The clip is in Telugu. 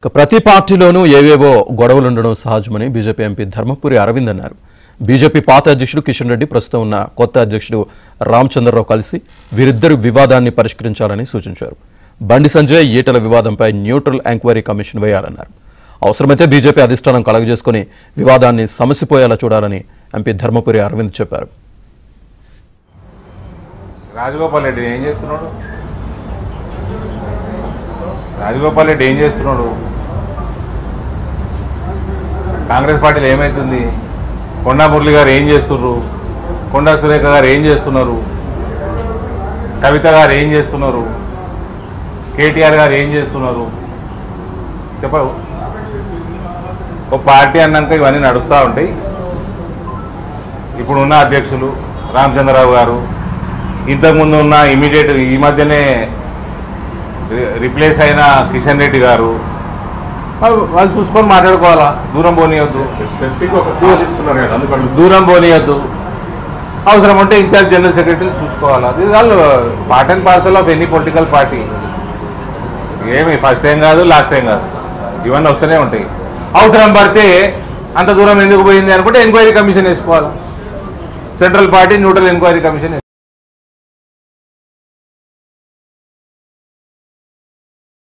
ప్రతి పార్టీలోనూ ఏవేవో గొడవలుండడం సహజమని బీజేపీ ఎంపీ ధర్మపురి అరవింద్ అన్నారు. బీజేపీ పాత అధ్యక్షుడు కిషన్ రెడ్డి ప్రస్తుతం ఉన్న కొత్త అధ్యక్షుడు రామచంద్రరావు కలిసి వీరిద్దరు వివాదాన్ని పరిష్కరించాలని సూచించారు. బండి సంజయ్ ఈటల వివాదంపై న్యూట్రల్ ఎంక్వైరీ కమిషన్ వేయాలన్నారు. అవసరమైతే బీజేపీ అధిష్టానం కలగజేసుకుని వివాదాన్ని సమసిపోయేలా చూడాలని ఎంపీ ధర్మపురి అరవింద్ చెప్పారు. రాజగోపాల్ రెడ్డి ఏం చేస్తున్నాడు? రాజగోపాల్ రెడ్డి ఏం చేస్తున్నాడు? కాంగ్రెస్ పార్టీలో ఏమవుతుంది? కొండా మురళి గారు ఏం చేస్తున్నారు? కొండా సురేఖ గారు ఏం చేస్తున్నారు? కవిత గారు ఏం చేస్తున్నారు? కేటీఆర్ గారు ఏం చేస్తున్నారు? చెప్పవు. ఒక పార్టీ అన్నాక ఇవన్నీ నడుస్తూ ఉంటాయి. ఇప్పుడు ఉన్న అధ్యక్షులు రామచంద్రరావు గారు, ఇంతకుముందు ఉన్న ఇమీడియట్ ఈ మధ్యనే రిప్లేస్ అయిన కిషన్ రెడ్డి గారు, వాళ్ళు చూసుకొని మాట్లాడుకోవాలా. దూరం పోనీయద్దు, దూరం పోనీయద్దు. అవసరం ఉంటే ఇన్ఛార్జ్ జనరల్ సెక్రటరీ చూసుకోవాలా. ఇది వాళ్ళు part and parcel of any political party. ఏమి ఫస్ట్ టైం కాదు, లాస్ట్ టైం కాదు, ఇవన్నీ వస్తూనే ఉంటాయి. అవసరం పడితే అంత దూరం ఎందుకు పోయింది అనుకుంటే ఎంక్వైరీ కమిషన్ వేసుకోవాలి. Central party neutral enquiry commission